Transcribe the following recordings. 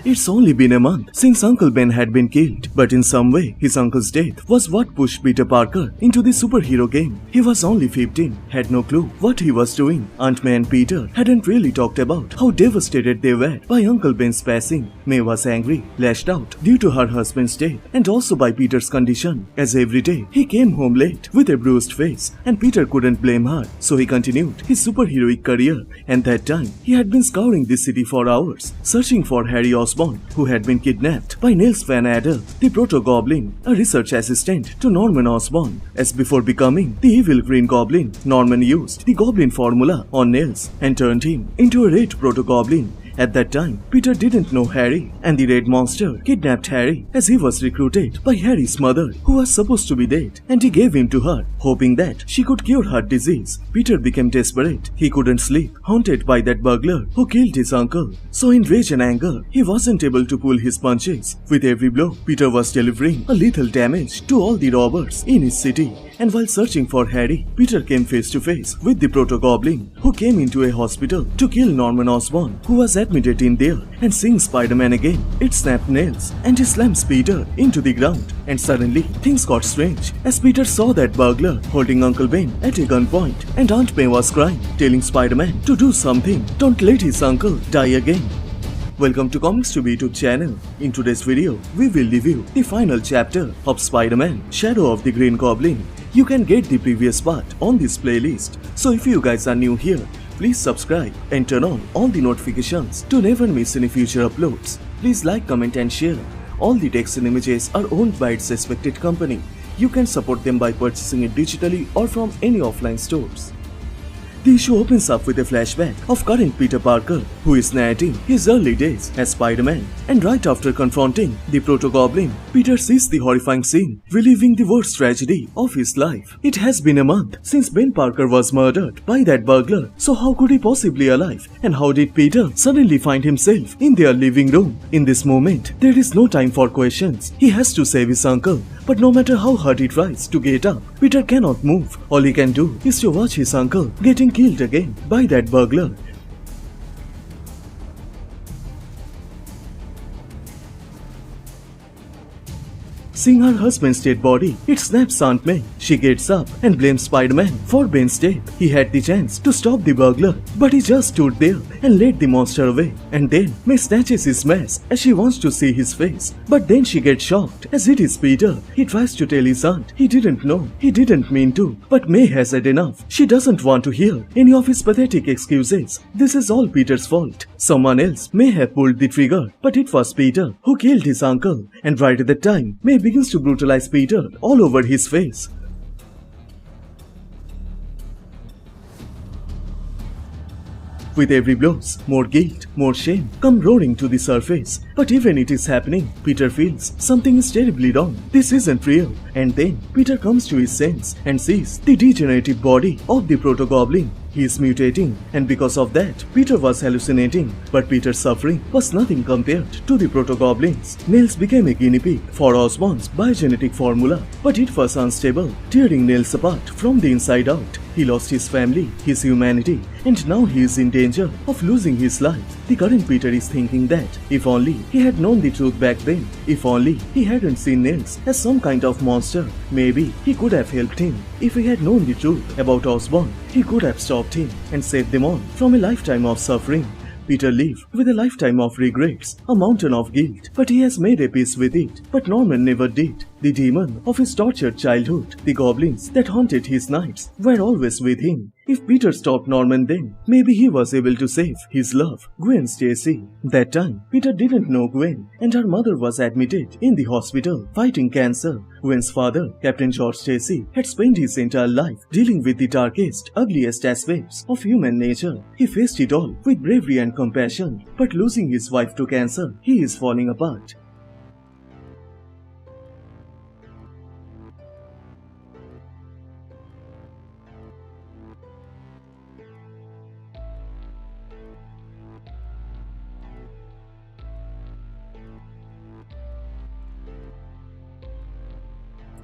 It's only been a month since Uncle Ben had been killed, but in some way, his uncle's death was what pushed Peter Parker into the superhero game. He was only 15, had no clue what he was doing. Aunt May and Peter hadn't really talked about how devastated they were by Uncle Ben's passing. May was angry, lashed out due to her husband's death, and also by Peter's condition, as every day he came home late with a bruised face, and Peter couldn't blame her, so he continued his superheroic career. And that time, he had been scouring the city for hours, searching for Harry Osborn, who had been kidnapped by Niels Van Adder, the Proto-Goblin, a research assistant to Norman Osborn. As before becoming the evil Green Goblin, Norman used the Goblin formula on Niels and turned him into a Red Proto-Goblin. At that time, Peter didn't know Harry, and the Red Monster kidnapped Harry as he was recruited by Harry's mother, who was supposed to be dead, and he gave him to her, hoping that she could cure her disease. Peter became desperate. He couldn't sleep, haunted by that burglar who killed his uncle. So in rage and anger, he wasn't able to pull his punches. With every blow, Peter was delivering a lethal damage to all the robbers in his city. And while searching for Harry, Peter came face to face with the Proto-Goblin, who came into a hospital to kill Norman Osborn, who was admitted in there. And seeing Spider-Man again, it snapped Niels and he slams Peter into the ground. And suddenly, things got strange as Peter saw that burglar holding Uncle Ben at a gunpoint, and Aunt May was crying, telling Spider-Man to do something. Don't let his uncle die again. Welcome to Comicstube YouTube channel. In today's video, we will review the final chapter of Spider-Man, Shadow of the Green Goblin. You can get the previous part on this playlist. So if you guys are new here, please subscribe and turn on all the notifications to never miss any future uploads. Please like, comment and share. All the text and images are owned by its respected company. You can support them by purchasing it digitally or from any offline stores. The issue opens up with a flashback of current Peter Parker, who is narrating his early days as Spider-Man. And right after confronting the Proto-Goblin, Peter sees the horrifying scene, reliving the worst tragedy of his life. It has been a month since Ben Parker was murdered by that burglar, so how could he possibly be alive? And how did Peter suddenly find himself in their living room? In this moment, there is no time for questions. He has to save his uncle. But no matter how hard he tries to get up, Peter cannot move. All he can do is to watch his uncle getting killed again by that burglar. Seeing her husband's dead body, it snaps Aunt May. She gets up and blames Spider-Man for Ben's death. He had the chance to stop the burglar, but he just stood there and led the monster away. And then May snatches his mask as she wants to see his face. But then she gets shocked as it is Peter. He tries to tell his aunt he didn't know, he didn't mean to. But May has had enough. She doesn't want to hear any of his pathetic excuses. This is all Peter's fault. Someone else may have pulled the trigger, but it was Peter who killed his uncle. And right at that time, May begins to brutalize Peter all over his face. With every blows, more guilt, more shame come roaring to the surface. But even it is happening, Peter feels something is terribly wrong. This isn't real. And then Peter comes to his sense and sees the degenerative body of the Proto-Goblin. He is mutating, and because of that, Peter was hallucinating. But Peter's suffering was nothing compared to the Proto-Goblins. Niels became a guinea pig for Osborn's biogenetic formula, but it was unstable, tearing Niels apart from the inside out. He lost his family, his humanity, and now he is in danger of losing his life. The current Peter is thinking that if only he had known the truth back then, if only he hadn't seen Niels as some kind of monster, maybe he could have helped him. If he had known the truth about Osborn, he could have stopped him and saved them all from a lifetime of suffering. Peter lived with a lifetime of regrets, a mountain of guilt, but he has made a peace with it. But Norman never did. The demon of his tortured childhood, the goblins that haunted his nights, were always with him. If Peter stopped Norman then, maybe he was able to save his love, Gwen Stacy. That time, Peter didn't know Gwen, and her mother was admitted in the hospital, fighting cancer. Gwen's father, Captain George Stacy, had spent his entire life dealing with the darkest, ugliest aspects of human nature. He faced it all with bravery and compassion, but losing his wife to cancer, he is falling apart.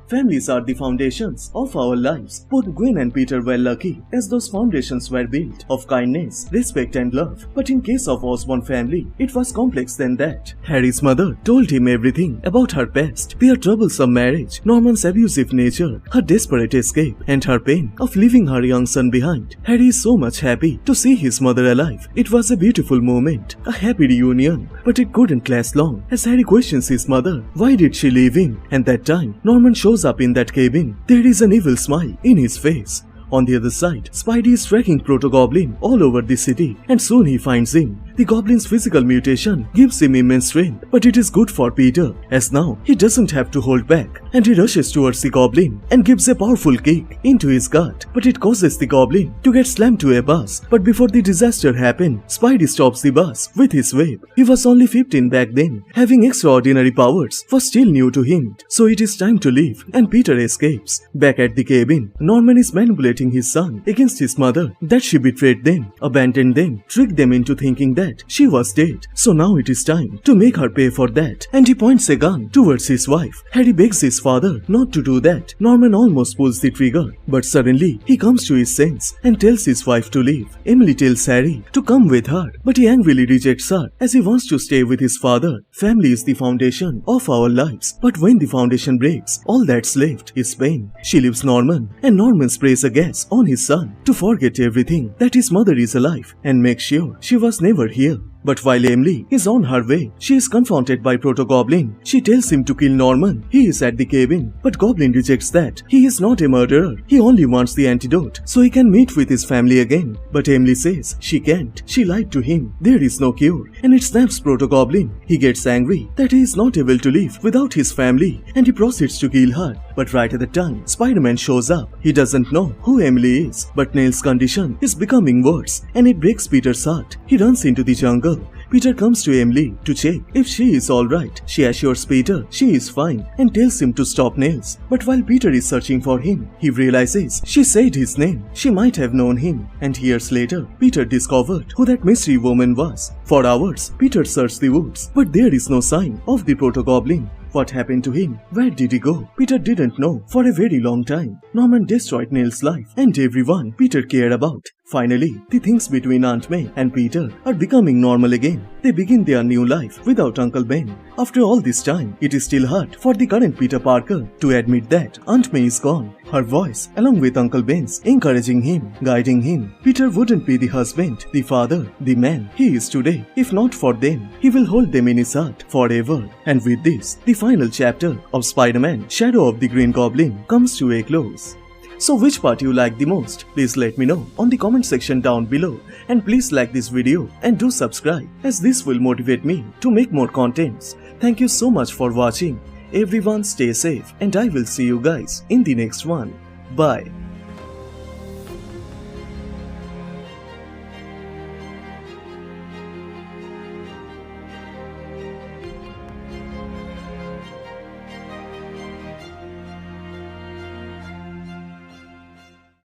Families are the foundations of our lives. Both Gwen and Peter were lucky, as those foundations were built of kindness, respect and love. But in case of Osborn family, it was complex than that. Harry's mother told him everything about her past, their troublesome marriage, Norman's abusive nature, her desperate escape, and her pain of leaving her young son behind. Harry is so much happy to see his mother alive. It was a beautiful moment, a happy reunion, but it couldn't last long, as Harry questions his mother. Why did she leave him? And that time, Norman shows up in that cabin. There is an evil smile in his face. On the other side, Spidey is tracking Proto-Goblin all over the city, and soon he finds him. The Goblin's physical mutation gives him immense strength, but it is good for Peter, as now he doesn't have to hold back, and he rushes towards the Goblin and gives a powerful kick into his gut, but it causes the Goblin to get slammed to a bus. But before the disaster happened, Spidey stops the bus with his web. He was only 15 back then. Having extraordinary powers was still new to him, so it is time to leave, and Peter escapes. Back at the cabin, Norman is manipulating his son against his mother, that she betrayed them, abandoned them, tricked them into thinking that she was dead. So now it is time to make her pay for that, and he points a gun towards his wife. Harry begs his father not to do that. Norman almost pulls the trigger, but suddenly he comes to his sense and tells his wife to leave. Emily tells Harry to come with her, but he angrily rejects her as he wants to stay with his father. Family is the foundation of our lives, but when the foundation breaks, all that's left is pain. She leaves Norman, and Norman sprays a gas on his son to forget everything, that his mother is alive, and make sure she was never here. But while Emily is on her way, she is confronted by Proto-Goblin. She tells him to kill Norman. He is at the cabin, but Goblin rejects that. He is not a murderer. He only wants the antidote so he can meet with his family again. But Emily says she can't. She lied to him. There is no cure, and it snaps Proto-Goblin. He gets angry that he is not able to live without his family, and he proceeds to kill her. But right at the time, Spider-Man shows up. He doesn't know who Emily is, but Neil's condition is becoming worse, and it breaks Peter's heart. He runs into the jungle. Peter comes to Emily to check if she is alright. She assures Peter she is fine and tells him to stop Niels. But while Peter is searching for him, he realizes she said his name. She might have known him. And years later, Peter discovered who that mystery woman was. For hours, Peter searched the woods, but there is no sign of the Proto-Goblin. What happened to him? Where did he go? Peter didn't know for a very long time. Norman destroyed Neil's life and everyone Peter cared about. Finally, the things between Aunt May and Peter are becoming normal again. They begin their new life without Uncle Ben. After all this time, it is still hard for the current Peter Parker to admit that Aunt May is gone. Her voice, along with Uncle Ben's, encouraging him, guiding him. Peter wouldn't be the husband, the father, the man he is today. If not for them, he will hold them in his heart forever. And with this, the final chapter of Spider-Man, Shadow of the Green Goblin comes to a close. So which part you like the most? Please let me know on the comment section down below, and please like this video and do subscribe, as this will motivate me to make more contents. Thank you so much for watching. Everyone stay safe, and I will see you guys in the next one. Bye.